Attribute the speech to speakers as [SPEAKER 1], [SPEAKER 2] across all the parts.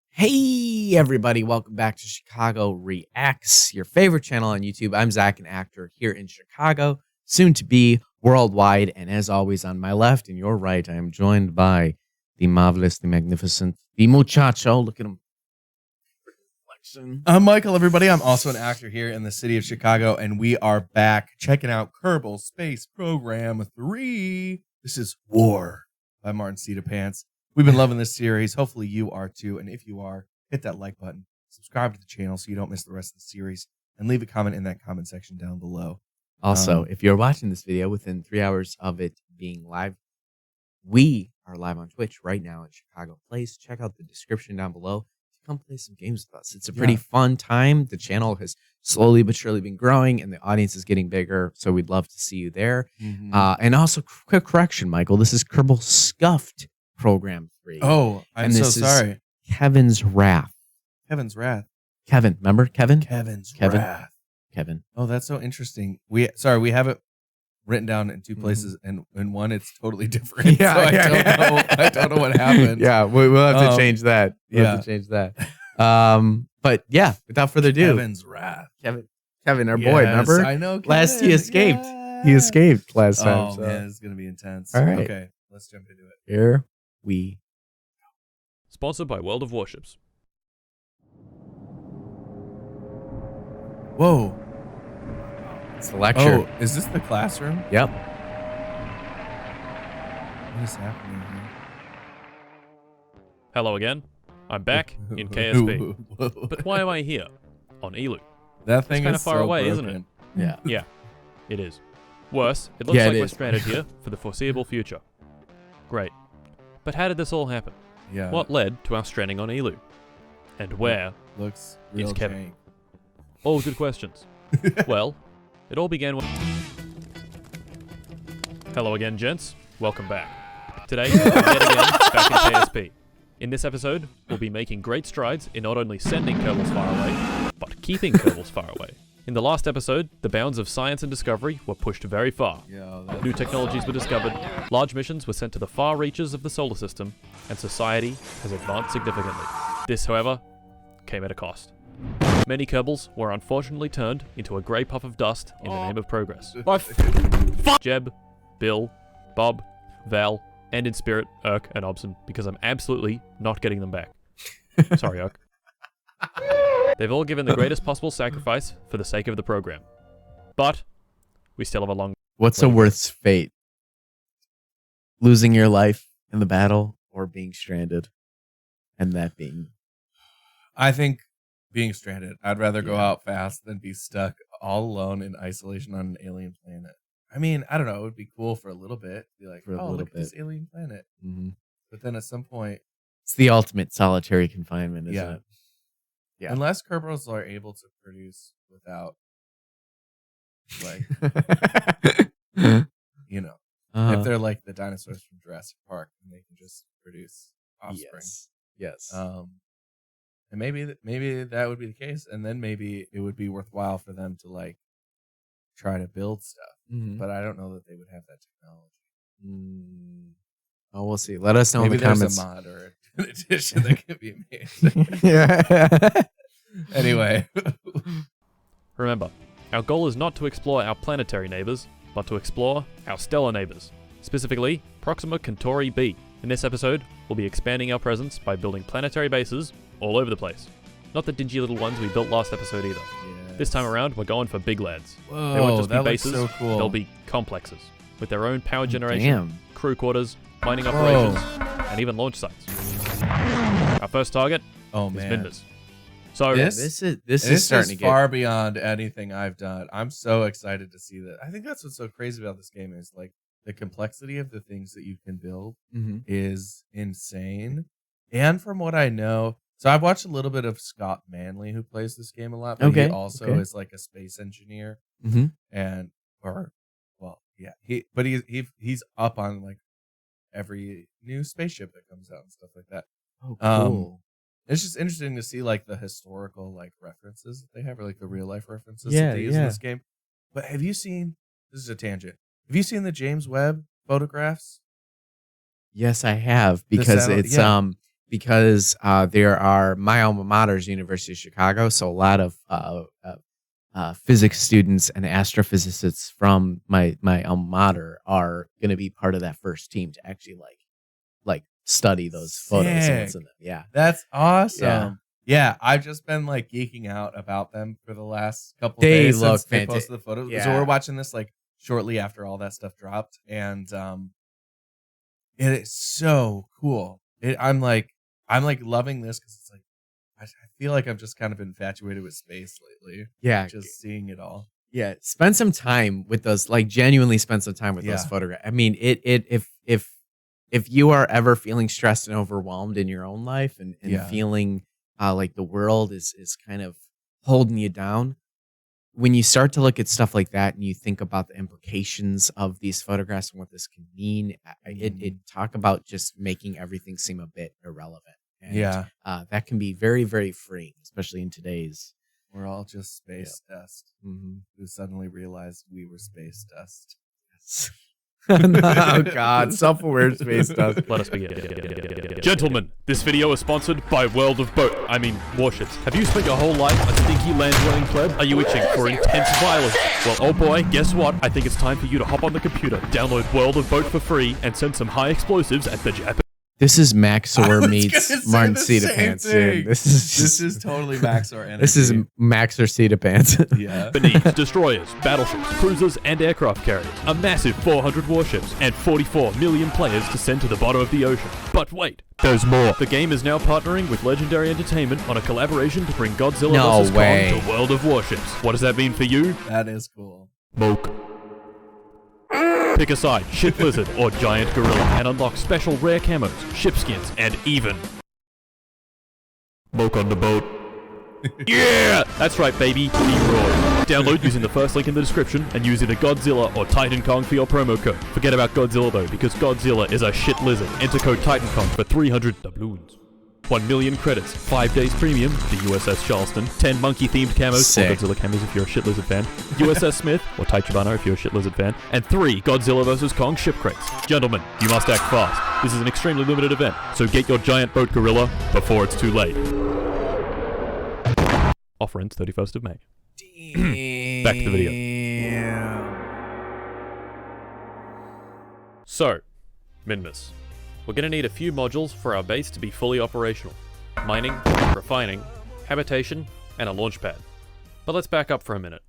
[SPEAKER 1] Hey, everybody. Welcome back to Chicago Reacts, your favorite channel on YouTube. I'm Zach, an actor here in Chicago, soon to be worldwide. And as always, on my left and your right, I am joined by the marvelous, the magnificent, the muchacho. Look at him.
[SPEAKER 2] I'm Michael, everybody. I'm also an actor here in the city of Chicago, and we are back checking out Kerbal Space Program 3. This is War by martincitopants. We've been loving this series. Hopefully you are too. And if you are, hit that like button, subscribe to the channel so you don't miss the rest of the series, and leave a comment in that comment section down below.
[SPEAKER 1] Also, if you're watching this video within 3 hours of it being live, we are live on Twitch right now in Chicago Place. Check out the description down below to come play some games with us. It's a pretty fun time. The channel has slowly but surely been growing, and the audience is getting bigger, so we'd love to see you there. And also, quick correction, Michael, this is Kerbal Scuffed Program 3.
[SPEAKER 2] Oh, I'm so sorry.
[SPEAKER 1] Kevin's Wrath.
[SPEAKER 2] Kevin's Wrath.
[SPEAKER 1] Kevin, remember Kevin?
[SPEAKER 2] Kevin's
[SPEAKER 1] Kevin.
[SPEAKER 2] Wrath.
[SPEAKER 1] Kevin.
[SPEAKER 2] Oh, that's so interesting. We have it written down in two places, and in one it's totally different.
[SPEAKER 1] Yeah,
[SPEAKER 2] so I don't know what happened.
[SPEAKER 1] Yeah, we'll have to change that. We'll have to change that. But yeah, without further ado,
[SPEAKER 2] Kevin's Wrath.
[SPEAKER 1] Kevin, our boy, remember?
[SPEAKER 2] I know. Kevin.
[SPEAKER 1] Last he escaped.
[SPEAKER 2] Yeah.
[SPEAKER 1] He escaped last time.
[SPEAKER 2] Oh man, it's gonna be intense.
[SPEAKER 1] All right.
[SPEAKER 2] Okay, let's jump into it.
[SPEAKER 1] Here we.
[SPEAKER 3] Sponsored by World of Warships.
[SPEAKER 2] Whoa.
[SPEAKER 1] It's the lecture.
[SPEAKER 2] Oh, is this the classroom?
[SPEAKER 1] Yep.
[SPEAKER 2] What is happening here?
[SPEAKER 3] Hello again. I'm back in KSP. But why am I here? On Elu.
[SPEAKER 2] That thing
[SPEAKER 3] It's
[SPEAKER 2] is
[SPEAKER 3] kinda far
[SPEAKER 2] so
[SPEAKER 3] away,
[SPEAKER 2] broken.
[SPEAKER 3] isn't it?
[SPEAKER 1] Yeah.
[SPEAKER 3] Yeah, it is. Worse, it looks
[SPEAKER 1] Yeah, it
[SPEAKER 3] like we're
[SPEAKER 1] is.
[SPEAKER 3] stranded here for the foreseeable future. Great. But how did this all happen?
[SPEAKER 2] Yeah.
[SPEAKER 3] What led to our stranding on Elu? And where?
[SPEAKER 2] Looks real
[SPEAKER 3] Kevin?
[SPEAKER 2] jank.
[SPEAKER 3] All good questions. Well, it all began when... Hello again, gents. Welcome back. Today, we're yet again back in KSP. In this episode, we'll be making great strides in not only sending Kerbals far away, but keeping Kerbals far away. In the last episode, the bounds of science and discovery were pushed very far. New technologies were discovered, large missions were sent to the far reaches of the solar system, and society has advanced significantly. This, however, came at a cost. Many Kerbals were unfortunately turned into a grey puff of dust in the name of progress. Jeb, Bill, Bob, Val, and in spirit, Urk and Obson, because I'm absolutely not getting them back. Sorry, Urk. They've all given the greatest possible sacrifice for the sake of the program. But we still have a long...
[SPEAKER 1] What's a worse fate? Losing your life in the battle or being stranded? And that being...
[SPEAKER 2] I think being stranded. I'd rather go
[SPEAKER 1] Yeah.
[SPEAKER 2] out fast than be stuck all alone in isolation on an alien planet. I mean, I don't know. It would be cool for a little bit. Be like,
[SPEAKER 1] For a
[SPEAKER 2] oh,
[SPEAKER 1] little
[SPEAKER 2] look at this
[SPEAKER 1] bit.
[SPEAKER 2] alien planet.
[SPEAKER 1] Mhm.
[SPEAKER 2] But then at some point,
[SPEAKER 1] It's the ultimate solitary confinement, isn't it? Yeah.
[SPEAKER 2] unless Kerbals are able to produce without, like, you know, if they're like the dinosaurs from Jurassic Park and they can just produce offspring.
[SPEAKER 1] Yes.
[SPEAKER 2] And maybe that would be the case, and then maybe it would be worthwhile for them to like try to build stuff.
[SPEAKER 1] Mhm.
[SPEAKER 2] But I don't know that they would have that technology.
[SPEAKER 1] Oh, we'll see. Let us know
[SPEAKER 2] Maybe
[SPEAKER 1] in the
[SPEAKER 2] there's
[SPEAKER 1] comments.
[SPEAKER 2] a mod or an addition that could be made.
[SPEAKER 1] Yeah.
[SPEAKER 2] Anyway,
[SPEAKER 3] Remember, our goal is not to explore our planetary neighbors, but to explore our stellar neighbors, specifically Proxima Centauri b. In this episode, we'll be expanding our presence by building planetary bases all over the place. Not the dingy little ones we built last episode either. This time around, we're going for big lads.
[SPEAKER 2] whoa,
[SPEAKER 3] They won't just
[SPEAKER 2] that
[SPEAKER 3] be
[SPEAKER 2] looks
[SPEAKER 3] bases,
[SPEAKER 2] so cool.
[SPEAKER 3] they'll be complexes, with their own power generation,
[SPEAKER 1] Damn.
[SPEAKER 3] crew quarters, mining operations, and even launch sites. Our first target
[SPEAKER 2] oh
[SPEAKER 3] is
[SPEAKER 2] man,
[SPEAKER 3] Minmus. So,
[SPEAKER 1] This is
[SPEAKER 2] this
[SPEAKER 1] starting
[SPEAKER 2] is
[SPEAKER 1] to
[SPEAKER 2] far beyond anything I've done. I'm so excited to see that. I think that's what's so crazy about this game is like the complexity of the things that you can build
[SPEAKER 1] get. Mhm.
[SPEAKER 2] is insane. And from what I know, so I've watched a little bit of Scott Manley, who plays this game a lot, but he
[SPEAKER 1] Okay,
[SPEAKER 2] also
[SPEAKER 1] okay.
[SPEAKER 2] is like a space engineer,
[SPEAKER 1] Mhm.
[SPEAKER 2] and he's up on like every new spaceship that comes out and stuff like that.
[SPEAKER 1] Oh, cool.
[SPEAKER 2] It's just interesting to see like the historical like references that they have, or like the real life references
[SPEAKER 1] Yeah,
[SPEAKER 2] that they use in
[SPEAKER 1] yeah.
[SPEAKER 2] this game. But have you seen? This is a tangent. Have you seen the James Webb photographs?
[SPEAKER 1] Yes, I have, because there are my alma mater is University of Chicago, so a lot of physics students and astrophysicists from my alma mater are going to be part of that first team to actually like study those photos and what's in them. Yeah,
[SPEAKER 2] that's awesome. Yeah, I've just been like geeking out about them for the last couple
[SPEAKER 1] They
[SPEAKER 2] days
[SPEAKER 1] look
[SPEAKER 2] since they posted the photos.
[SPEAKER 1] Yeah.
[SPEAKER 2] So we're watching this like shortly after all that stuff dropped, and it is so cool. I'm like loving this because it's like I feel like I've just kind of infatuated with space lately.
[SPEAKER 1] Yeah,
[SPEAKER 2] just seeing it all.
[SPEAKER 1] Yeah, spend some time with those. Like, genuinely spend some time with those photographs. I mean, if you are ever feeling stressed and overwhelmed in your own life and feeling like the world is kind of holding you down, when you start to look at stuff like that and you think about the implications of these photographs and what this can mean, it talk about just making everything seem a bit irrelevant. And, that can be very, very freeing, especially in today's.
[SPEAKER 2] We're all just space dust who suddenly realized we were space dust.
[SPEAKER 1] Yes. Oh God, self-aware space dust.
[SPEAKER 3] Let us begin. Gentlemen, this video is sponsored by Warships. Have you spent your whole life a stinky land-dwelling pleb? Are you itching for intense violence? Well, oh boy, guess what? I think it's time for you to hop on the computer, download World of Boat for free, and send some high explosives at the Japanese.
[SPEAKER 1] This is Maxor meets martincitopants, dude. This
[SPEAKER 2] is totally Maxor energy.
[SPEAKER 1] This is Maxor-citopants.
[SPEAKER 2] Yeah.
[SPEAKER 3] Beneath destroyers, battleships, cruisers, and aircraft carriers. A massive 400 warships and 44 million players to send to the bottom of the ocean. But wait, there's more. The game is now partnering with Legendary Entertainment on a collaboration to bring Godzilla vs. Kong to World of Warships. What does that mean for you?
[SPEAKER 2] That is cool.
[SPEAKER 3] Moke. Pick a side, ship lizard or giant gorilla, and unlock special rare camos, ship skins, and even Moke on the boat. Yeah! That's right, baby. Be raw. Download using the first link in the description and use either Godzilla or Titan Kong for your promo code. Forget about Godzilla though, because Godzilla is a shit lizard. Enter code Titan Kong for 300 doubloons. 1 million credits, 5 days premium, the USS Charleston, 10 monkey-themed camos, or Godzilla camos if you're a shit lizard fan, USS Smith, or Taichibana if you're a shit lizard fan, and 3 Godzilla vs. Kong ship crates. Gentlemen, you must act fast. This is an extremely limited event, so get your giant boat gorilla before it's too late. Offer ends 31st of May. Back to the video. So, Minmus. We're going to need a few modules for our base to be fully operational. Mining, refining, habitation, and a launch pad. But let's back up for a minute.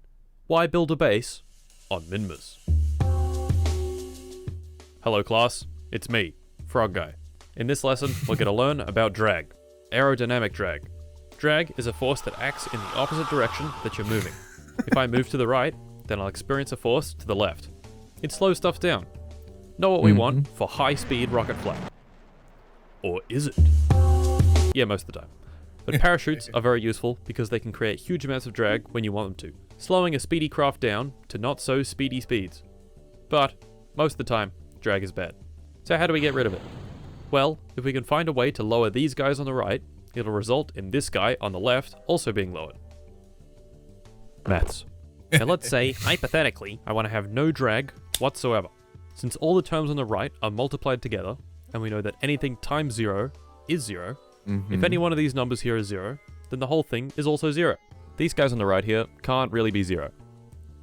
[SPEAKER 3] Why build a base on Minmus? Hello class, it's me, Frog Guy. In this lesson, we're going to learn about drag. Aerodynamic drag. Drag is a force that acts in the opposite direction that you're moving. If I move to the right, then I'll experience a force to the left. It slows stuff down. Know what we want for high-speed rocket flight. Or is it? Yeah, most of the time. But parachutes are very useful because they can create huge amounts of drag when you want them to, slowing a speedy craft down to not so speedy speeds. But, most of the time, drag is bad. So how do we get rid of it? Well, if we can find a way to lower these guys on the right, it'll result in this guy on the left also being lowered. Maths. Now let's say, hypothetically, I want to have no drag whatsoever. Since all the terms on the right are multiplied together, and we know that anything times 0 is 0, if any one of these numbers here is 0, then the whole thing is also 0. These guys on the right here can't really be 0.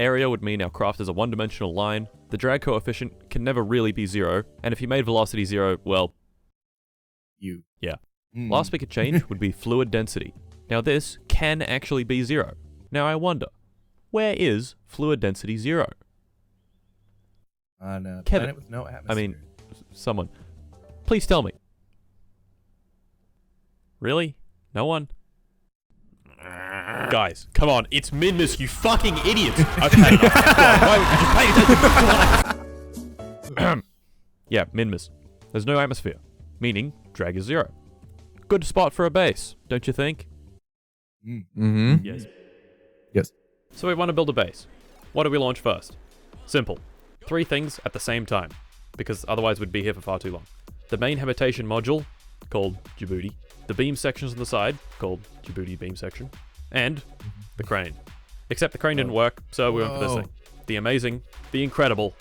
[SPEAKER 3] Area would mean our craft is a one-dimensional line, the drag coefficient can never really be 0, and if you made velocity 0, well... Yeah. Last we could change would be fluid density. Now this can actually be 0. Now I wonder, where is fluid density 0?
[SPEAKER 2] On a
[SPEAKER 3] Kevin,
[SPEAKER 2] planet with no atmosphere.
[SPEAKER 3] I mean, someone. Please tell me. Really? No one? Guys, come on, it's Minmus, you fucking idiots! Okay, why would you pay attention? Yeah, Minmus. There's no atmosphere, meaning drag is 0. Good spot for a base, don't you think? Yes.
[SPEAKER 1] Yes.
[SPEAKER 3] So we want to build a base. What do we launch first? Simple. 3 things at the same time, because otherwise we'd be here for far too long. The main habitation module, called Djibouti, the beam sections on the side, called Djibouti beam section, and the crane. Except the crane didn't work, so we went for this thing. The amazing, the incredible,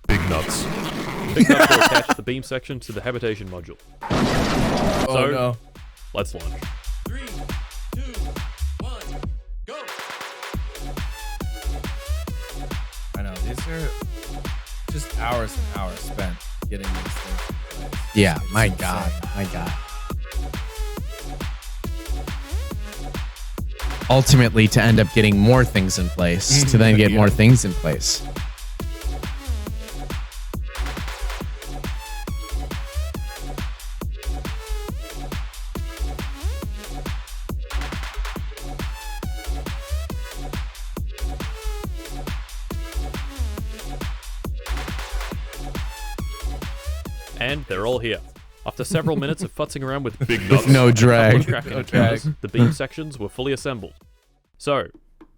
[SPEAKER 3] Big Nuts. picked up or attached the beam section to the habitation module.
[SPEAKER 2] Oh
[SPEAKER 3] So-
[SPEAKER 2] no.
[SPEAKER 3] Let's launch.
[SPEAKER 4] 3, 2, 1, go!
[SPEAKER 2] I know, these are just hours and hours spent getting these things in place.
[SPEAKER 1] Yeah,
[SPEAKER 2] It's
[SPEAKER 1] my
[SPEAKER 2] insane.
[SPEAKER 1] God. My God. Ultimately, to end up getting more things in place, to then get
[SPEAKER 2] Yeah.
[SPEAKER 1] more things in place.
[SPEAKER 3] And they're all here. After several minutes of futzing around with big nuts
[SPEAKER 1] no
[SPEAKER 3] and a couple
[SPEAKER 1] drag.
[SPEAKER 3] of cracking
[SPEAKER 2] No
[SPEAKER 3] encounters,
[SPEAKER 2] drag.
[SPEAKER 3] the beam sections were fully assembled. So,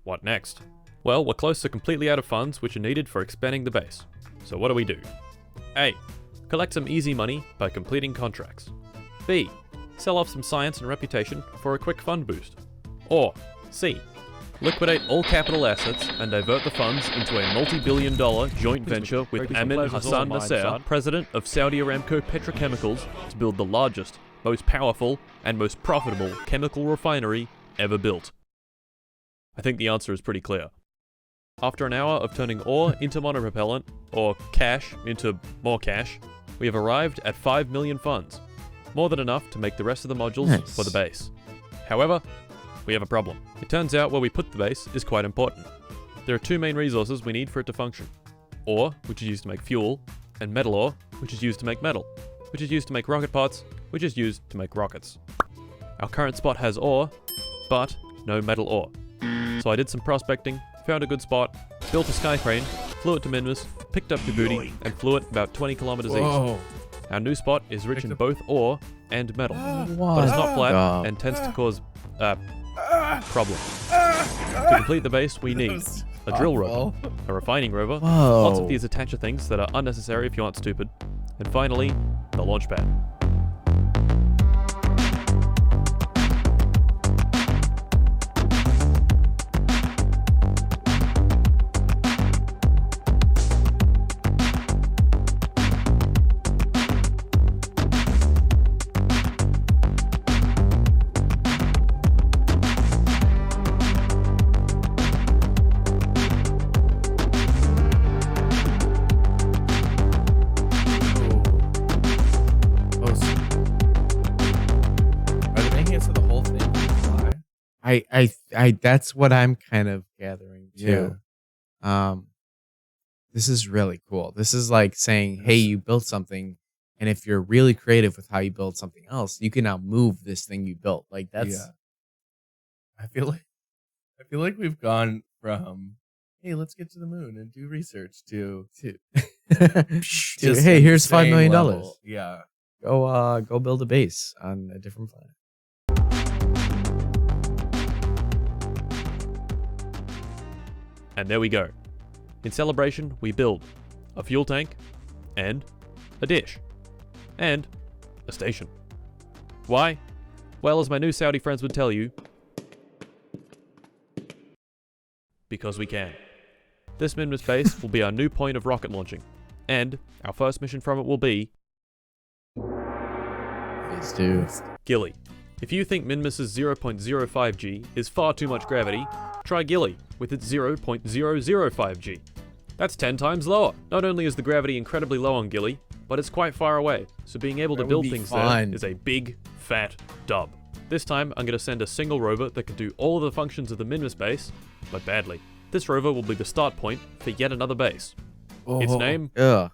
[SPEAKER 3] what next? Well, we're close to completely out of funds which are needed for expanding the base. So what do? A. Collect some easy money by completing contracts. B. Sell off some science and reputation for a quick fund boost. Or C. Liquidate all capital assets and divert the funds into a multi-billion-dollar joint venture with Amin Hassan Nasser, president of Saudi Aramco Petrochemicals, to build the largest, most powerful, and most profitable chemical refinery ever built. I think the answer is pretty clear. After an hour of turning ore into monopropellant, or cash into more cash, we have arrived at 5 million funds. More than enough to make the rest of the modules
[SPEAKER 1] Nice.
[SPEAKER 3] for the base. However, we have a problem. It turns out where we put the base is quite important. There are two main resources we need for it to function. Ore, which is used to make fuel, and metal ore, which is used to make metal, which is used to make rocket parts, which is used to make rockets. Our current spot has ore, but no metal ore. So I did some prospecting, found a good spot, built a sky crane, flew it to Minmus, picked up the booty, and flew it about 20 kilometers east.
[SPEAKER 2] Whoa.
[SPEAKER 3] Our new spot is rich in
[SPEAKER 2] Picked
[SPEAKER 3] both ore and metal,
[SPEAKER 1] What?
[SPEAKER 3] but it's not flat
[SPEAKER 1] Oh.
[SPEAKER 3] and tends to cause problems. To complete the base, we need a drill rover, a refining rover,
[SPEAKER 1] Whoa.
[SPEAKER 3] lots of these attacher things that are unnecessary if you aren't stupid, and finally, the launch pad.
[SPEAKER 2] Oh, are they making it so the whole thing can fly?
[SPEAKER 1] I that's what I'm kind of gathering too. This is really cool. This is like saying, hey, you built something, and if you're really creative with how you build something else, you can now move this thing you built. Like that's
[SPEAKER 2] Yeah. I feel like we've gone from, hey, let's get to the moon and do research to
[SPEAKER 1] Dude,
[SPEAKER 2] just
[SPEAKER 1] hey, here's $5
[SPEAKER 2] insane
[SPEAKER 1] million.
[SPEAKER 2] level. Yeah.
[SPEAKER 1] Go build a base on a different planet.
[SPEAKER 3] And there we go. In celebration, we build a fuel tank, and a dish, and a station. Why? Well, as my new Saudi friends would tell you, because we can. This Minmus base will be our new point of rocket launching, and our first mission from it will be
[SPEAKER 1] Phase 2.
[SPEAKER 3] Gilly. If you think Minmus's 0.05 G is far too much gravity, try Gilly with its 0.005 G. That's 10 times lower. Not only is the gravity incredibly low on Gilly, but it's quite far away, so being able to
[SPEAKER 1] That would
[SPEAKER 3] build
[SPEAKER 1] be
[SPEAKER 3] things
[SPEAKER 1] fun.
[SPEAKER 3] there is a big, fat dub. This time, I'm going to send a single rover that can do all of the functions of the Minmus base, but badly. This rover will be the start point for yet another base. Its
[SPEAKER 2] Oh.
[SPEAKER 3] name,
[SPEAKER 1] Ugh.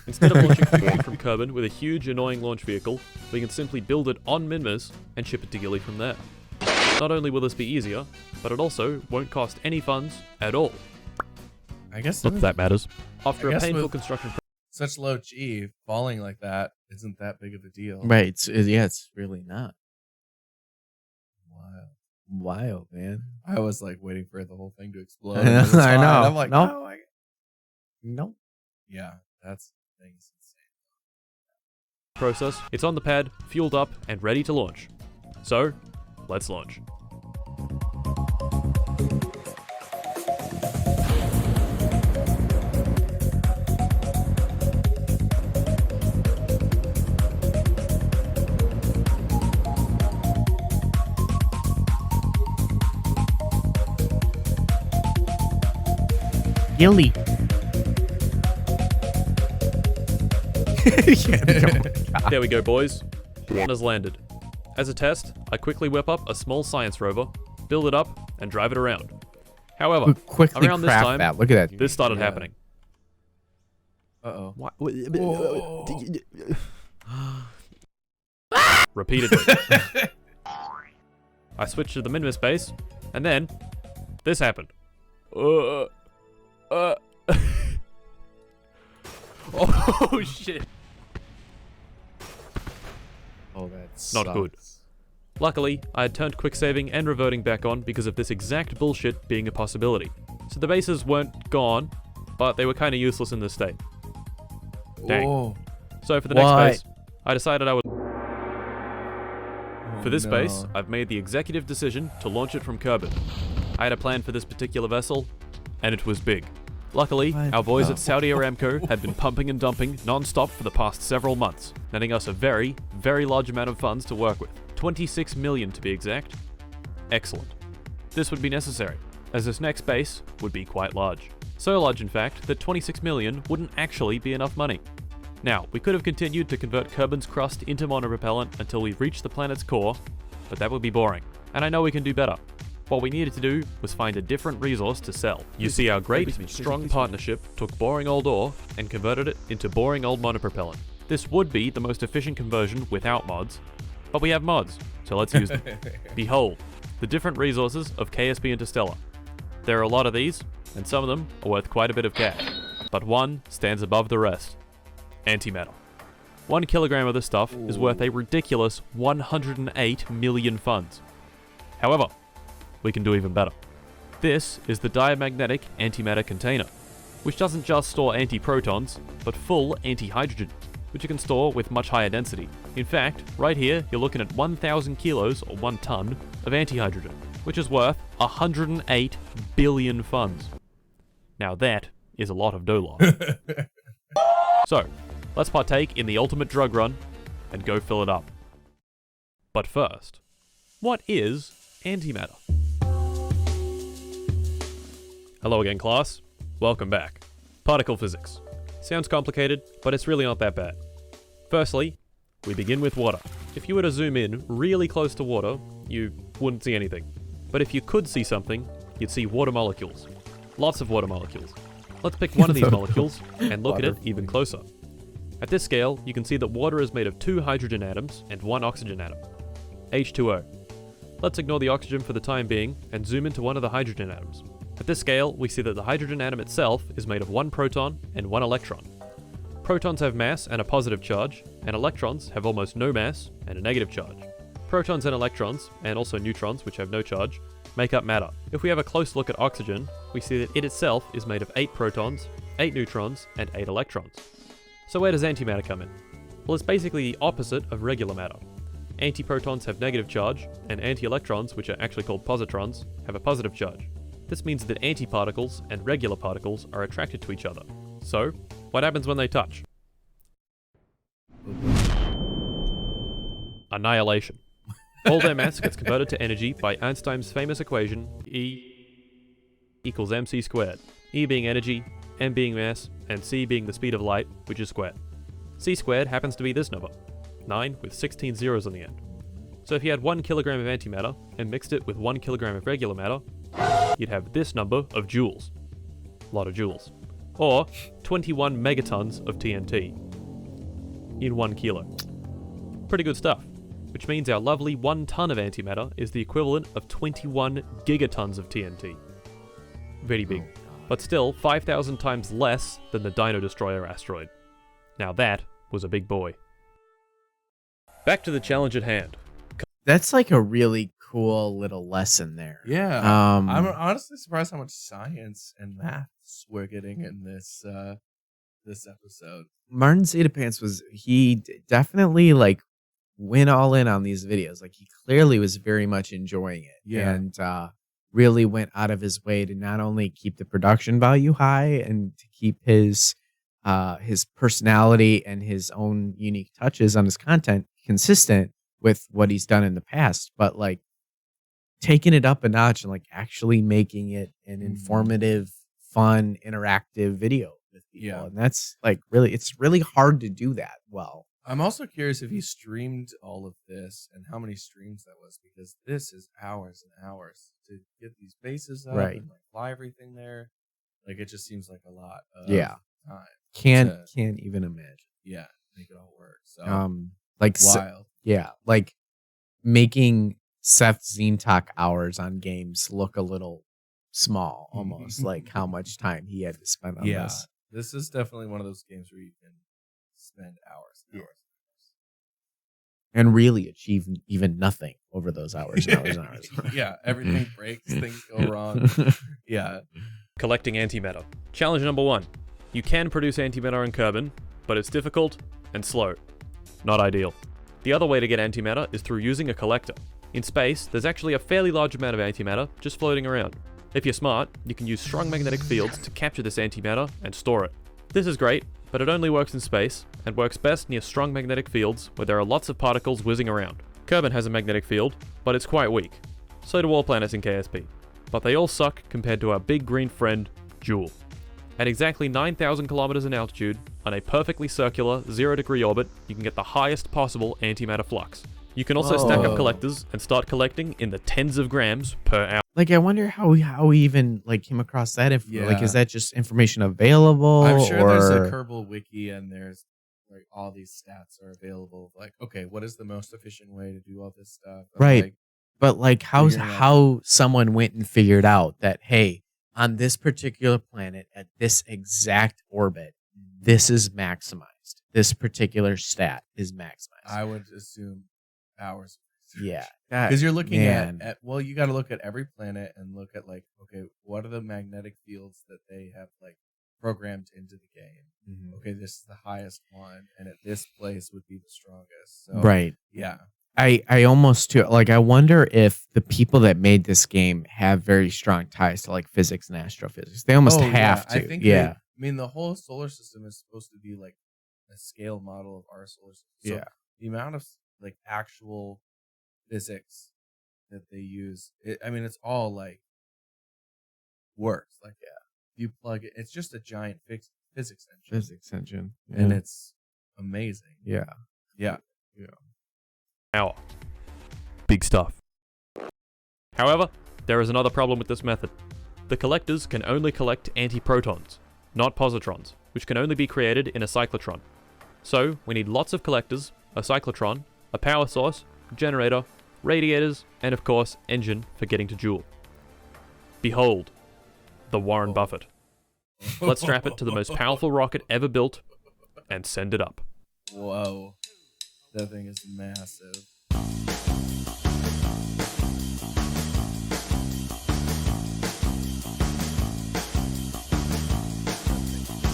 [SPEAKER 3] instead of launching quickly from Kerbal with a huge annoying launch vehicle, we can simply build it on Minmus and ship it to Gilly from there. Not only will this be easier, but it also won't cost any funds at all.
[SPEAKER 2] I guess
[SPEAKER 3] Not that that matters. After
[SPEAKER 2] I
[SPEAKER 3] a
[SPEAKER 2] guess
[SPEAKER 3] painful
[SPEAKER 2] with-
[SPEAKER 3] construction
[SPEAKER 2] such low G, falling like that isn't that big of a deal.
[SPEAKER 1] Right. It's really not.
[SPEAKER 2] Wow.
[SPEAKER 1] Wild, man.
[SPEAKER 2] I was like waiting for the whole thing to explode.
[SPEAKER 1] I know,
[SPEAKER 2] and it's
[SPEAKER 1] I
[SPEAKER 2] fine.
[SPEAKER 1] know.
[SPEAKER 2] I'm like,
[SPEAKER 1] Nope.
[SPEAKER 2] no.
[SPEAKER 1] Nope.
[SPEAKER 2] Yeah, that's things insane.
[SPEAKER 3] process, it's on the pad, fueled up, and ready to launch. So, let's launch.
[SPEAKER 1] Gilly.
[SPEAKER 3] There we go, boys. One has landed. As a test, I quickly whip up a small science rover, build it up, and drive it around. However,
[SPEAKER 1] We quickly
[SPEAKER 3] around this
[SPEAKER 1] craft
[SPEAKER 3] time,
[SPEAKER 1] that. Look at that.
[SPEAKER 3] this started
[SPEAKER 2] Yeah.
[SPEAKER 3] happening.
[SPEAKER 2] Uh-oh.
[SPEAKER 3] Repeatedly. I switched to the minimus base, and then this happened. Oh shit.
[SPEAKER 1] Oh, that's
[SPEAKER 3] Not good. Luckily, I had turned quick saving and reverting back on because of this exact bullshit being a possibility. So the bases weren't gone, but they were kind of useless in this state. Dang.
[SPEAKER 2] Oh.
[SPEAKER 3] So for the next
[SPEAKER 1] What?
[SPEAKER 3] base, I decided I would... For this
[SPEAKER 2] no.
[SPEAKER 3] base, I've made the executive decision to launch it from Kerbal. I had a plan for this particular vessel, and it was big. Luckily,
[SPEAKER 1] What?
[SPEAKER 3] our boys
[SPEAKER 1] Oh.
[SPEAKER 3] at Saudi Aramco had been pumping and dumping non-stop for the past several months, netting us a very, very large amount of funds to work with. 26 million to be exact. Excellent. This would be necessary, as this next base would be quite large. So large, in fact, that 26 million wouldn't actually be enough money. Now, we could have continued to convert Kerbin's crust into monopropellant until we reached the planet's core, but that would be boring, and I know we can do better. What we needed to do was find a different resource to sell. You see, our great, strong partnership took boring old ore and converted it into boring old monopropellant. This would be the most efficient conversion without mods, but we have mods, so let's use them. Behold, the different resources of KSP Interstellar. There are a lot of these, and some of them are worth quite a bit of cash, but one stands above the rest. Antimatter. 1 kilogram of this stuff is worth a ridiculous 108 million funds. However, we can do even better. This is the diamagnetic antimatter container, which doesn't just store antiprotons, but full antihydrogen, which you can store with much higher density. In fact, right here, you're looking at 1,000 kilos, or 1 ton, of antihydrogen, which is worth 108 billion funds. Now that is a lot of dough. So, let's partake in the ultimate drug run and go fill it up. But first, what is antimatter? Hello again, class. Welcome back. Particle physics. Sounds complicated, but it's really not that bad. Firstly, we begin with water. If you were to zoom in really close to water, you wouldn't see anything. But if you could see something, you'd see water molecules. Lots of water molecules. Let's pick one of these molecules and look at it even closer. At this scale, you can see that water is made of 2 hydrogen atoms and 1 oxygen atom. H2O. Let's ignore the oxygen for the time being and zoom into one of the hydrogen atoms. At this scale, we see that the hydrogen atom itself is made of 1 proton and 1 electron. Protons have mass and a positive charge, and electrons have almost no mass and a negative charge. Protons and electrons, and also neutrons, which have no charge, make up matter. If we have a close look at oxygen, we see that it itself is made of 8 protons, 8 neutrons, and 8 electrons. So where does antimatter come in? Well, it's basically the opposite of regular matter. Antiprotons have negative charge, and anti-electrons, which are actually called positrons, have a positive charge. This means that antiparticles and regular particles are attracted to each other. So, what happens when they touch? Annihilation. All their mass gets converted to energy by Einstein's famous equation E equals mc squared. E being energy, m being mass, and c being the speed of light, which is squared. C squared happens to be this number, 9 with 16 zeros on the end. So if you had 1 kilogram of antimatter and mixed it with 1 kilogram of regular matter, you'd have this number of joules. A lot of joules. Or 21 megatons of TNT in 1 kilo. Pretty good stuff. Which means our lovely 1 ton of antimatter is the equivalent of 21 gigatons of TNT. Very big. But still 5,000 times less than the Dino Destroyer asteroid. Now that was a big boy. Back to the challenge at hand.
[SPEAKER 1] That's like a really cool little lesson there.
[SPEAKER 2] Yeah.
[SPEAKER 1] Um,
[SPEAKER 2] I'm honestly surprised how much science and maths we're getting in this this episode.
[SPEAKER 1] Martincitopants definitely like went all in on these videos. Like he clearly was very much enjoying it.
[SPEAKER 2] Yeah.
[SPEAKER 1] And really went out of his way to not only keep the production value high and to keep his personality and his own unique touches on his content consistent with what he's done in the past, but like taking it up a notch and like actually making it an informative, fun, interactive video with people.
[SPEAKER 2] Yeah.
[SPEAKER 1] And that's like it's really hard to do that well.
[SPEAKER 2] I'm also curious if he streamed all of this and how many streams that was, because this is hours and hours to get these bases up
[SPEAKER 1] Right.
[SPEAKER 2] and like fly everything there. Like it just seems like a lot of
[SPEAKER 1] Yeah.
[SPEAKER 2] time.
[SPEAKER 1] Can't even imagine.
[SPEAKER 2] Yeah, make it all work. So
[SPEAKER 1] Like
[SPEAKER 2] wild.
[SPEAKER 1] yeah, like making Seth Zintok hours on games look a little small, almost like how much time he had to spend on
[SPEAKER 2] Yeah,
[SPEAKER 1] this.
[SPEAKER 2] this is definitely one of those games where you can spend hours and hours.
[SPEAKER 1] And really achieve even nothing over those hours and hours and hours.
[SPEAKER 2] Yeah, everything breaks, things go wrong. Yeah.
[SPEAKER 3] Collecting antimatter. Challenge number 1. You can produce antimatter in Kerbal, but it's difficult and slow. Not ideal. The other way to get antimatter is through using a collector. In space, there's actually a fairly large amount of antimatter just floating around. If you're smart, you can use strong magnetic fields to capture this antimatter and store it. This is great, but it only works in space, and works best near strong magnetic fields where there are lots of particles whizzing around. Kerbal has a magnetic field, but it's quite weak. So do all planets in KSP. But they all suck compared to our big green friend, Jool. At exactly 9,000 kilometers in altitude, on a perfectly circular, 0-degree orbit, you can get the highest possible antimatter flux. You can also stack up
[SPEAKER 1] Whoa.
[SPEAKER 3] collectors and start collecting in the tens of grams per hour.
[SPEAKER 1] Like I wonder how we even like came across that. If like
[SPEAKER 2] Yeah.
[SPEAKER 1] is that just information available?
[SPEAKER 2] I'm sure there's a
[SPEAKER 1] or-
[SPEAKER 2] Kerbal wiki and there's like all these stats are available. Like, okay, what is the most efficient way to do all this stuff? I'm
[SPEAKER 1] Right.
[SPEAKER 2] like,
[SPEAKER 1] But like
[SPEAKER 2] Figuring out-
[SPEAKER 1] how someone went and figured out that, hey, on this particular planet at this exact orbit, this is maximized. This particular stat is maximized.
[SPEAKER 2] I would assume hours.
[SPEAKER 1] Yeah.
[SPEAKER 2] Because you're looking
[SPEAKER 1] man.
[SPEAKER 2] at well, you got to look at every planet and look at like, okay, what are the magnetic fields that they have like programmed into the game?
[SPEAKER 1] Mhm.
[SPEAKER 2] Okay, this is the highest one, and at this place would be the strongest. So,
[SPEAKER 1] Right.
[SPEAKER 2] Yeah.
[SPEAKER 1] I almost too like I wonder if the people that made this game have very strong ties to like physics and astrophysics. They almost
[SPEAKER 2] Oh,
[SPEAKER 1] have
[SPEAKER 2] yeah.
[SPEAKER 1] to.
[SPEAKER 2] I think
[SPEAKER 1] yeah.
[SPEAKER 2] I mean, the whole solar system is supposed to be like a scale model of our solar system. So
[SPEAKER 1] Yeah.
[SPEAKER 2] the amount of like actual physics that they use, I mean, it's all like works. Like, yeah, you plug it, it's just a giant physics engine,
[SPEAKER 1] Physics engine.
[SPEAKER 2] and it's amazing.
[SPEAKER 1] yeah.
[SPEAKER 2] Yeah.
[SPEAKER 3] Hour. Big stuff. However, there is another problem with this method. The collectors can only collect antiprotons, not positrons, which can only be created in a cyclotron. So, we need lots of collectors, a cyclotron, a power source, generator, radiators, and of course, engine for getting to Jool. Behold, the Warren Buffett. Let's strap it to the most powerful rocket ever built and send it up.
[SPEAKER 2] Whoa, that thing is massive.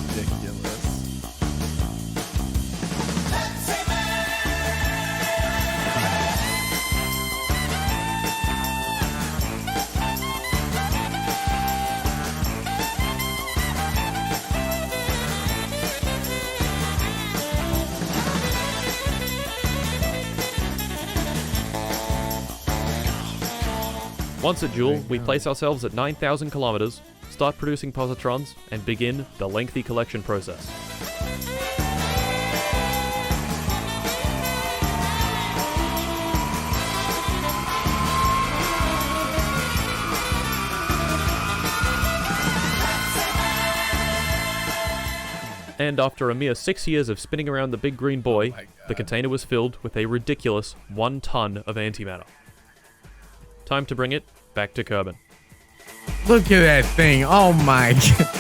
[SPEAKER 2] Ridiculous.
[SPEAKER 3] Once at Jool, we place ourselves at 9,000 kilometers, start producing positrons, and begin the lengthy collection process. And after a mere 6 years of spinning around the big green boy,
[SPEAKER 2] my God.
[SPEAKER 3] the container was filled with a ridiculous 1 ton of antimatter. Time to bring it back to Kerbal.
[SPEAKER 1] Look at that thing. Oh my god.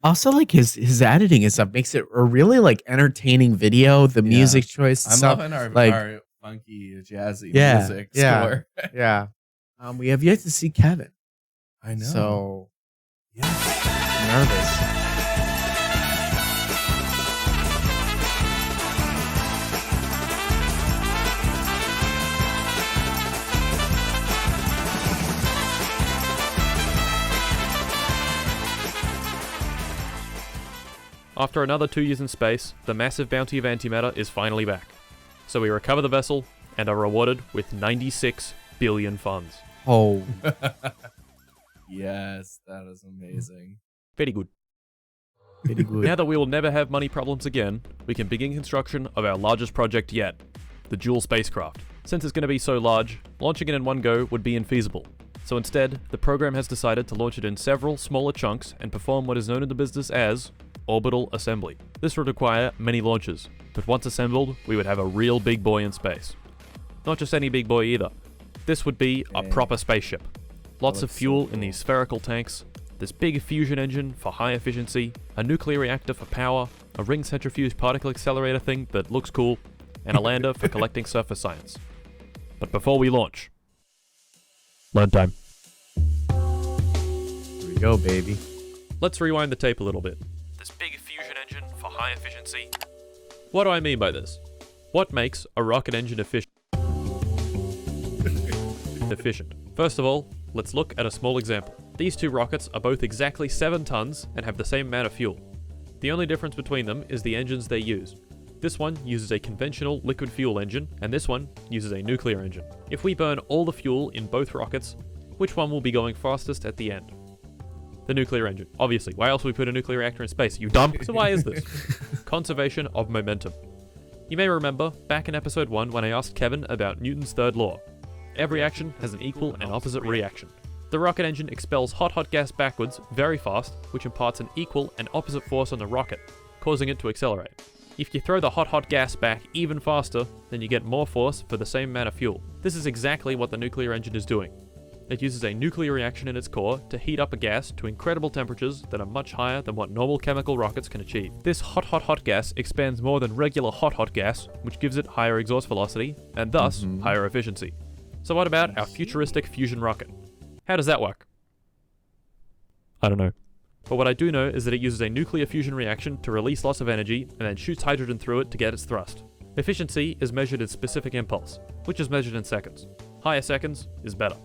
[SPEAKER 1] Also, like his editing and stuff makes it a really like entertaining video. The
[SPEAKER 2] Yeah.
[SPEAKER 1] music choice, and
[SPEAKER 2] I'm
[SPEAKER 1] stuff.
[SPEAKER 2] loving our,
[SPEAKER 1] like-
[SPEAKER 2] our funky, jazzy
[SPEAKER 1] Yeah,
[SPEAKER 2] music
[SPEAKER 1] yeah.
[SPEAKER 2] score.
[SPEAKER 1] Yeah. We have yet to see Kevin,
[SPEAKER 2] I know.
[SPEAKER 1] so
[SPEAKER 2] yeah.
[SPEAKER 1] I'm nervous.
[SPEAKER 3] After another 2 years in space, the massive bounty of antimatter is finally back. So we recover the vessel and are rewarded with 96 billion funds.
[SPEAKER 1] Oh,
[SPEAKER 2] Yes, that is amazing.
[SPEAKER 3] Very good.
[SPEAKER 1] pretty good.
[SPEAKER 3] Now that we will never have money problems again, we can begin construction of our largest project yet, the Joule spacecraft. Since it's going to be so large, launching it in one go would be infeasible. So instead, the program has decided to launch it in several smaller chunks and perform what is known in the business as orbital assembly. This would require many launches, but once assembled, we would have a real big boy in space. Not just any big boy either. This would be a proper spaceship. Lots of fuel in these spherical tanks, this big fusion engine for high efficiency, a nuclear reactor for power, a ring centrifuge particle accelerator thing that looks cool, and a lander for collecting surface science. But before we launch, learn time.
[SPEAKER 1] Here we go, baby.
[SPEAKER 3] Let's rewind the tape a little bit. This big fusion engine for high efficiency. What do I mean by this? What makes a rocket engine efficient? First of all, let's look at a small example. These two rockets are both exactly 7 tons and have the same amount of fuel. The only difference between them is the engines they use. This one uses a conventional liquid fuel engine, and this one uses a nuclear engine. If we burn all the fuel in both rockets, which one will be going fastest at the end? The nuclear engine. Obviously, why else would we put a nuclear reactor in space? You dumb? So why is this? Conservation of momentum. You may remember back in episode 1 when I asked Kevin about Newton's third law. Every action has an equal and opposite reaction. The rocket engine expels hot gas backwards very fast, which imparts an equal and opposite force on the rocket, causing it to accelerate. If you throw the hot gas back even faster, then you get more force for the same amount of fuel. This is exactly what the nuclear engine is doing. It uses a nuclear reaction in its core to heat up a gas to incredible temperatures that are much higher than what normal chemical rockets can achieve. This hot gas expands more than regular hot gas, which gives it higher exhaust velocity, and thus higher efficiency. So what about our futuristic fusion rocket? How does that work? I don't know. But what I do know is that it uses a nuclear fusion reaction to release lots of energy and then shoots hydrogen through it to get its thrust. Efficiency is measured in specific impulse, which is measured in seconds. Higher seconds is better.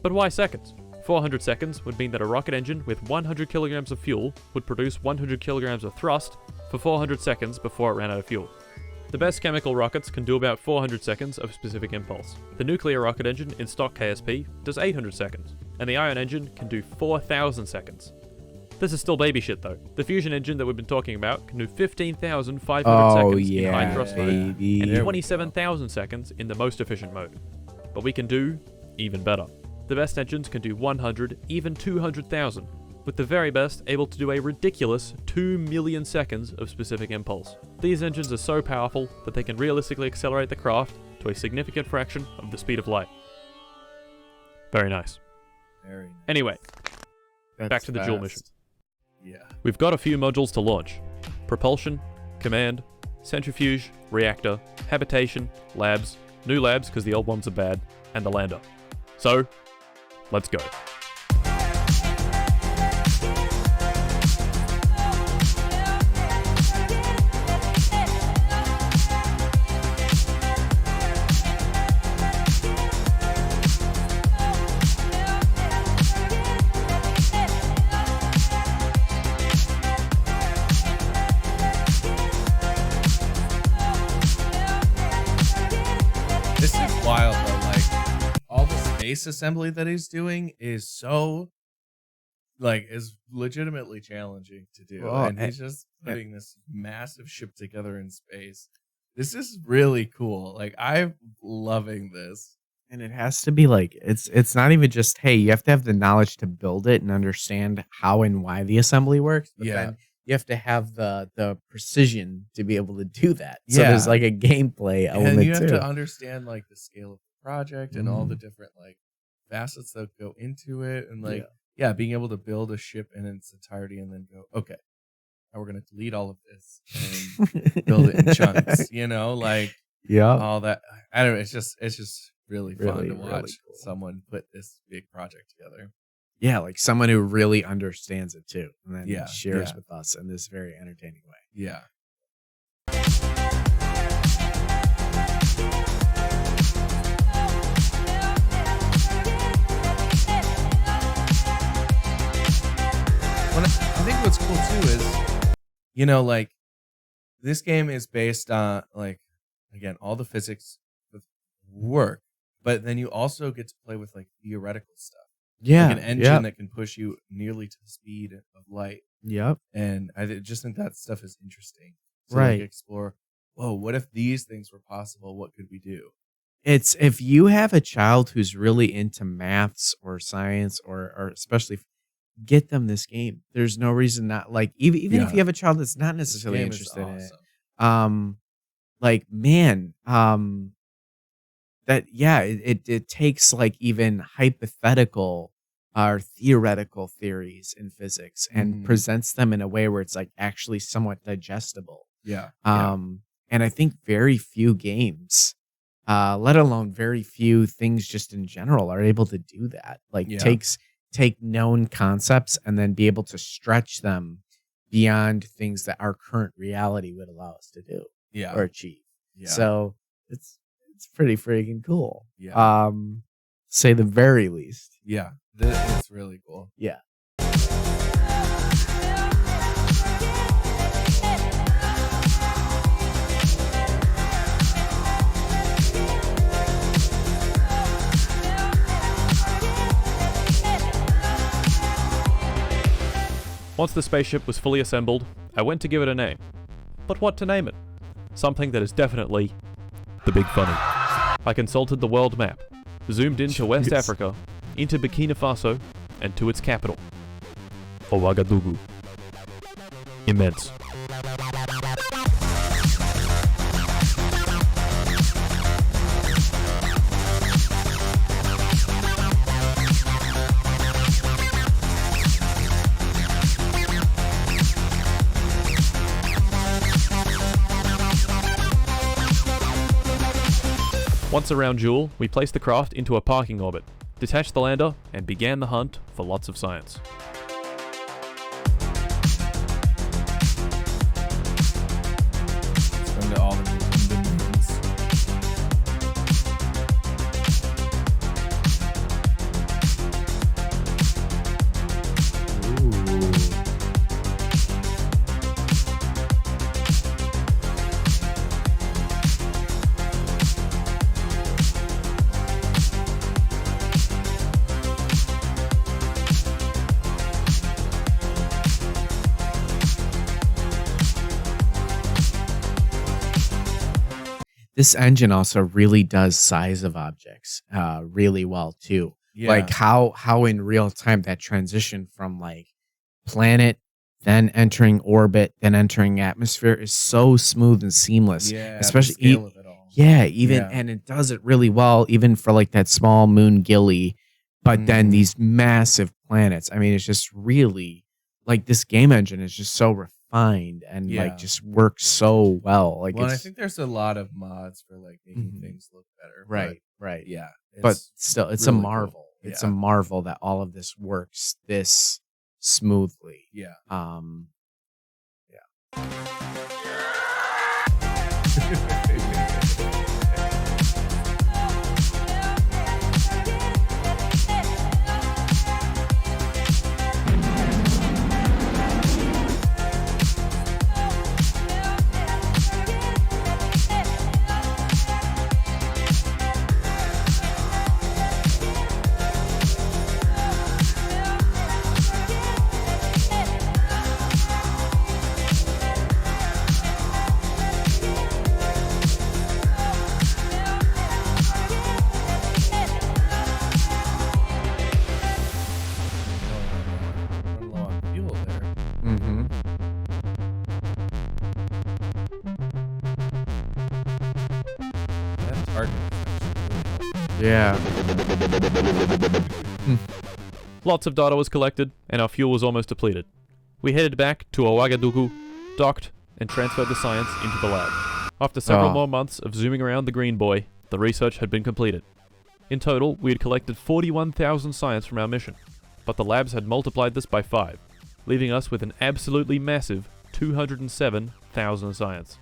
[SPEAKER 3] But why seconds? 400 seconds would mean that a rocket engine with 100 kilograms of fuel would produce 100 kilograms of thrust for 400 seconds before it ran out of fuel. The best chemical rockets can do about 400 seconds of specific impulse. The nuclear rocket engine in stock KSP does 800 seconds, and the ion engine can do 4,000 seconds. This is still baby shit though. The fusion engine that we've been talking about can do 15,500 seconds in high thrust mode, and 27,000 seconds in the most efficient mode. But we can do even better. The best engines can do 100, even 200,000, with the very best able to do a ridiculous 2 million seconds of specific impulse. These engines are so powerful that they can realistically accelerate the craft to a significant fraction of the speed of light. Very nice.
[SPEAKER 2] Very nice.
[SPEAKER 3] Anyway,
[SPEAKER 1] That's
[SPEAKER 3] back to the Joule
[SPEAKER 1] fast.
[SPEAKER 3] mission.
[SPEAKER 2] Yeah.
[SPEAKER 3] We've got a few modules to launch. Propulsion, command, centrifuge, reactor, habitation, labs, new labs because the old ones are bad, and the lander. So, let's go.
[SPEAKER 2] This is wild though. Like all the space assembly that he's doing is so is legitimately challenging to do.
[SPEAKER 1] Oh,
[SPEAKER 2] and he's just putting this massive ship together in space. This is really cool. Like I'm loving this.
[SPEAKER 1] And it has to be like it's not even just, hey, you have to have the knowledge to build it and understand how and why the assembly works. But
[SPEAKER 2] Yeah.
[SPEAKER 1] then you have to have the precision to be able to do that. So
[SPEAKER 2] Yeah.
[SPEAKER 1] there's like a gameplay element
[SPEAKER 2] And you have
[SPEAKER 1] too.
[SPEAKER 2] to understand like the scale of the project and all the different like facets that go into it, and like being able to build a ship in its entirety and then go, okay, now we're gonna delete all of this and build it in chunks. You know, like
[SPEAKER 1] Yeah.
[SPEAKER 2] all that. I don't know. It's just really fun
[SPEAKER 1] Really,
[SPEAKER 2] to
[SPEAKER 1] really
[SPEAKER 2] watch
[SPEAKER 1] cool.
[SPEAKER 2] someone put this big project together.
[SPEAKER 1] Yeah, like someone who really understands it too. And then
[SPEAKER 2] Yeah,
[SPEAKER 1] shares
[SPEAKER 2] yeah.
[SPEAKER 1] with us in this very entertaining way.
[SPEAKER 2] Yeah. I think what's cool too is you know, like this game is based on like again all the physics work, but then you also get to play with like theoretical stuff,
[SPEAKER 1] Yeah.
[SPEAKER 2] like an engine that can push you nearly to the speed of light.
[SPEAKER 1] Yep.
[SPEAKER 2] And I just think that stuff is interesting to
[SPEAKER 1] Right.
[SPEAKER 2] like explore. Whoa, what if these things were possible? What could we do?
[SPEAKER 1] It's if you have a child who's really into maths or science or especially get them this game. There's no reason not like even if
[SPEAKER 2] Yeah.
[SPEAKER 1] you have a child that's not
[SPEAKER 2] This
[SPEAKER 1] necessarily
[SPEAKER 2] game is
[SPEAKER 1] interested in it.
[SPEAKER 2] awesome.
[SPEAKER 1] Like man, that yeah, it takes like even hypothetical or theoretical theories in physics and
[SPEAKER 2] Mhm.
[SPEAKER 1] presents them in a way where it's like actually somewhat digestible.
[SPEAKER 2] Yeah.
[SPEAKER 1] And I think very few games, let alone very few things just in general, are able to do that. Like
[SPEAKER 2] Yeah.
[SPEAKER 1] take known concepts and then be able to stretch them beyond things that our current reality would allow us to do
[SPEAKER 2] Yeah.
[SPEAKER 1] or achieve.
[SPEAKER 2] Yeah.
[SPEAKER 1] So it's pretty freaking cool.
[SPEAKER 2] Yeah.
[SPEAKER 1] Say the very least.
[SPEAKER 2] Yeah. It's really cool.
[SPEAKER 1] Yeah.
[SPEAKER 3] Once the spaceship was fully assembled, I went to give it a name. But what to name it? Something that is definitely the Big Funny. I consulted the world map, zoomed into West
[SPEAKER 1] Jeez.
[SPEAKER 3] Africa, into Burkina Faso, and to its capital, Ouagadougou. Immense. Once around Joule, we placed the craft into a parking orbit, detached the lander, and began the hunt for lots of science.
[SPEAKER 2] Swim to all the moons.
[SPEAKER 1] This engine also really does size of objects really well too.
[SPEAKER 2] Yeah.
[SPEAKER 1] Like how in real time that transition from like planet, then entering orbit, then entering atmosphere is so smooth and seamless.
[SPEAKER 2] Yeah.
[SPEAKER 1] especially
[SPEAKER 2] the scale of it all.
[SPEAKER 1] Yeah, even
[SPEAKER 2] Yeah.
[SPEAKER 1] and it does it really well, even for like that small moon Gilly, but then
[SPEAKER 2] Mhm.
[SPEAKER 1] these massive planets. I mean, it's just really like this game engine is just so refined and
[SPEAKER 2] Yeah.
[SPEAKER 1] like just works so well. Like
[SPEAKER 2] Well, and I
[SPEAKER 1] it's
[SPEAKER 2] think there's a lot of mods for like making
[SPEAKER 1] Mhm.
[SPEAKER 2] things look better.
[SPEAKER 1] right.
[SPEAKER 2] But yeah.
[SPEAKER 1] But still, it's
[SPEAKER 2] really
[SPEAKER 1] a
[SPEAKER 2] cool.
[SPEAKER 1] marvel. It's a
[SPEAKER 2] Yeah.
[SPEAKER 1] marvel that all of this works this smoothly.
[SPEAKER 2] Yeah. Run low on fuel there.
[SPEAKER 1] Mm-hmm.
[SPEAKER 2] That target is
[SPEAKER 1] Yeah.
[SPEAKER 3] Lots of data was collected, and our fuel was almost depleted. We headed back to Ouagadougou, docked, and transferred the science into the lab. After several
[SPEAKER 1] Oh.
[SPEAKER 3] more months of zooming around the Green Boy, the research had been completed. In total, we had collected 41,000 science from our mission, but the labs had multiplied this by 5, leaving us with an absolutely massive 207,000 science.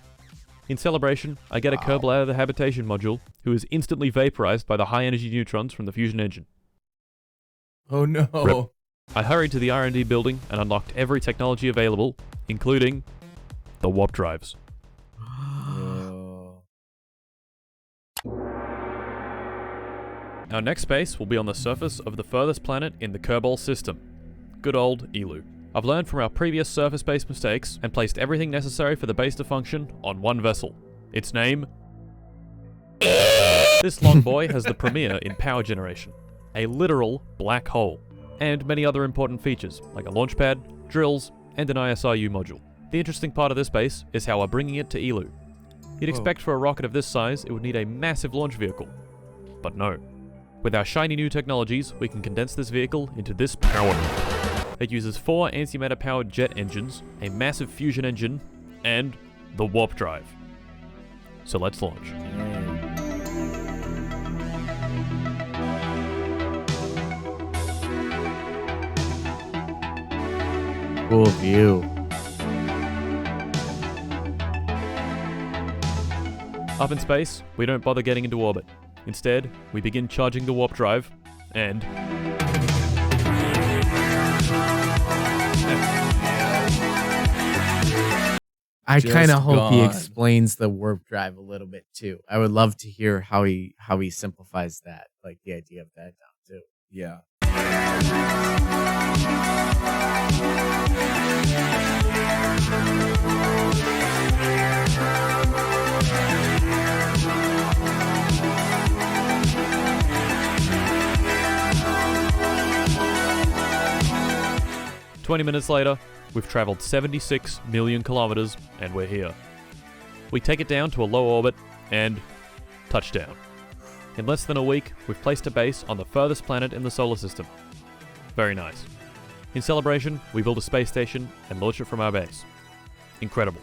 [SPEAKER 3] In celebration, I get a
[SPEAKER 1] Wow.
[SPEAKER 3] Kerbal out of the habitation module, who is instantly vaporized by the high-energy neutrons from the fusion engine.
[SPEAKER 2] Oh no.
[SPEAKER 3] Rip. I hurried to the R&D building and unlocked every technology available, including the warp drives. Our next base will be on the surface of the furthest planet in the Kerbal system. Good old Elu. I've learned from our previous surface-based mistakes and placed everything necessary for the base to function on one vessel. Its name... This long boy has the premier in power generation, a literal black hole, and many other important features like a launch pad, drills, and an ISRU module. The interesting part of this base is how we're bringing it to Elu. You'd expect for a rocket of this size it would need a massive launch vehicle, but no. With our shiny new technologies, we can condense this vehicle into this power node. It uses 4 antimatter-powered jet engines, a massive fusion engine, and the warp drive. So let's launch.
[SPEAKER 1] Cool view.
[SPEAKER 3] Up in space, we don't bother getting into orbit. Instead, we begin charging the warp drive, and...
[SPEAKER 1] I
[SPEAKER 2] Just
[SPEAKER 1] kind of hope he
[SPEAKER 2] gone.
[SPEAKER 1] explains the warp drive a little bit too. I would love to hear how he simplifies that, like the idea of that down too.
[SPEAKER 2] Yeah.
[SPEAKER 3] 20 minutes later, we've traveled 76 million kilometers, and we're here. We take it down to a low orbit, and touchdown. In less than a week, we've placed a base on the furthest planet in the solar system. Very nice. In celebration, we build a space station and launch it from our base. Incredible.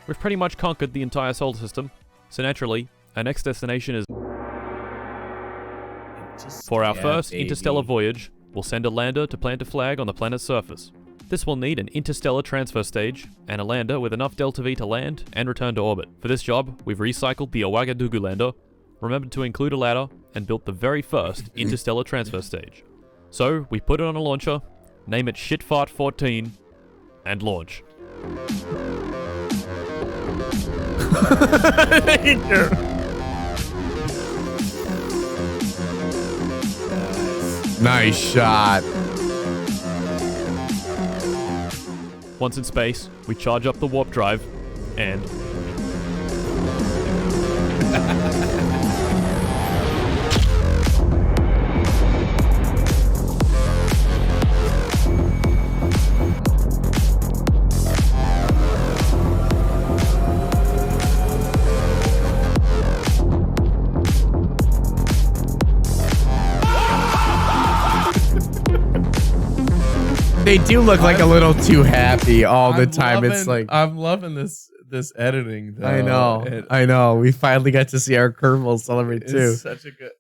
[SPEAKER 3] We've pretty much conquered the entire solar system, so naturally, our next destination is... For our first interstellar voyage, we'll send a lander to plant a flag on the planet's surface. This will need an interstellar transfer stage, and a lander with enough delta V to land and return to orbit. For this job, we've recycled the Ouagadougou lander, remembered to include a ladder, and built the very first interstellar transfer stage. So, we put it on a launcher, name it Shitfart 14, and launch.
[SPEAKER 1] Nice shot.
[SPEAKER 3] Once in space, we charge up the warp drive, and...
[SPEAKER 1] They do look like a little too happy all the time. It's like
[SPEAKER 2] I'm loving this editing though.
[SPEAKER 1] I know. We finally got to see our Kerbal celebrate too.
[SPEAKER 2] It's such a good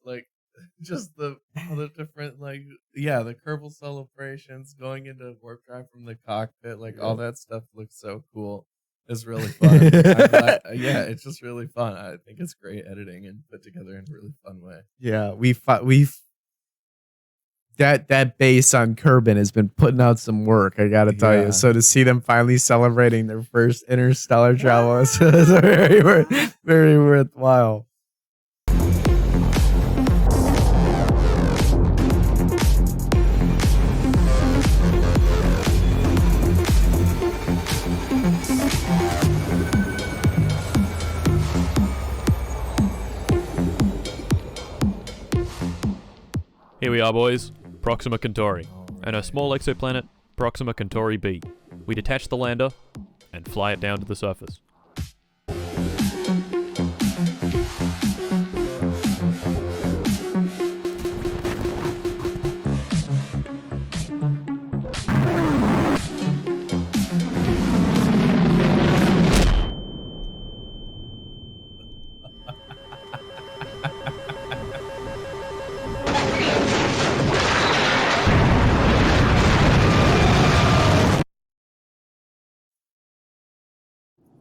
[SPEAKER 2] just all the different the Kerbal celebrations going into warp drive from the cockpit, all that stuff looks so cool. It's really fun. It's just really fun. I think it's great editing and put together in a really fun way.
[SPEAKER 1] Yeah, we've that base on Kerbin has been putting out some work, I gotta tell you. So to see them finally celebrating their first interstellar travel is very, very worthwhile.
[SPEAKER 3] Here we are, boys. Proxima Centauri, and our small exoplanet, Proxima Centauri b. We detach the lander and fly it down to the surface.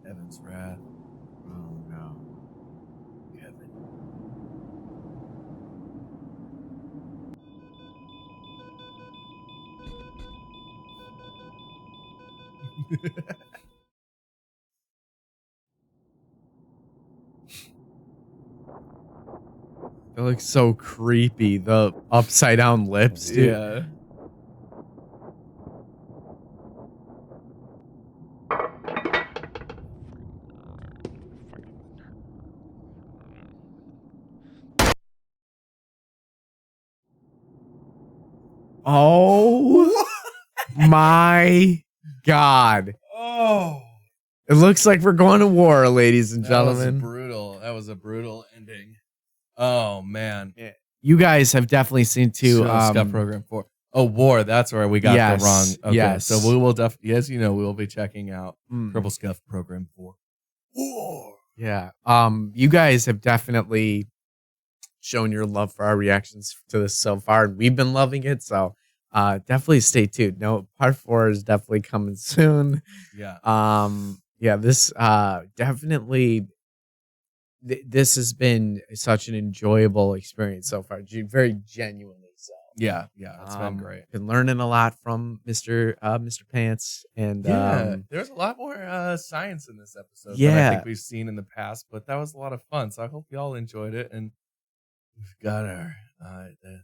[SPEAKER 2] Evan's wrath.
[SPEAKER 1] Oh no.
[SPEAKER 2] Kevin.
[SPEAKER 1] It looks so creepy. The upside down lips, dude.
[SPEAKER 2] Yeah.
[SPEAKER 1] Oh my God.
[SPEAKER 2] Oh.
[SPEAKER 1] It looks like we're going to war, ladies and
[SPEAKER 2] That was
[SPEAKER 1] gentlemen.
[SPEAKER 2] brutal. That was a brutal ending. Oh man.
[SPEAKER 1] Yeah. You guys have definitely seen too.
[SPEAKER 2] Scuffed Program 4. Oh, War. That's where we got
[SPEAKER 1] Yes,
[SPEAKER 2] the wrong. Okay,
[SPEAKER 1] yes.
[SPEAKER 2] so we will definitely, as you know, we will be checking out
[SPEAKER 1] Mm.
[SPEAKER 2] Kerbal Scuffed Program 4. War.
[SPEAKER 1] Yeah. You guys have definitely shown your love for our reactions to this so far, and we've been loving it. So definitely stay tuned. No, part 4 is definitely coming soon.
[SPEAKER 2] Yeah.
[SPEAKER 1] Yeah, this definitely this has been such an enjoyable experience so far. Very genuinely so.
[SPEAKER 2] Yeah. Yeah. It's been great.
[SPEAKER 1] Been learning a lot from Mr. Pants, and
[SPEAKER 2] There's a lot more science in this episode than I
[SPEAKER 1] Yeah.
[SPEAKER 2] think we've seen in the past, but that was a lot of fun. So I hope y'all enjoyed it. And we've got our the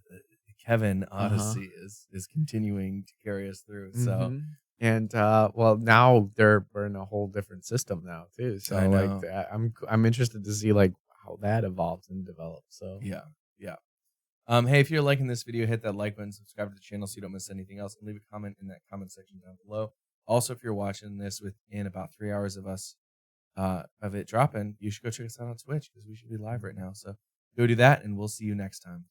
[SPEAKER 2] Kevin Odyssey is continuing to carry us through. So
[SPEAKER 1] mhm. And well, now we're in a whole different system now too. So
[SPEAKER 2] I know.
[SPEAKER 1] like I'm interested to see like how that evolves and develops. So
[SPEAKER 2] yeah. Hey, if you're liking this video, hit that like button, subscribe to the channel so you don't miss anything else, and leave a comment in that comment section down below. Also, if you're watching this within about 3 hours of us of it dropping, you should go check us out on Twitch because we should be live right now. So go do that, and we'll see you next time.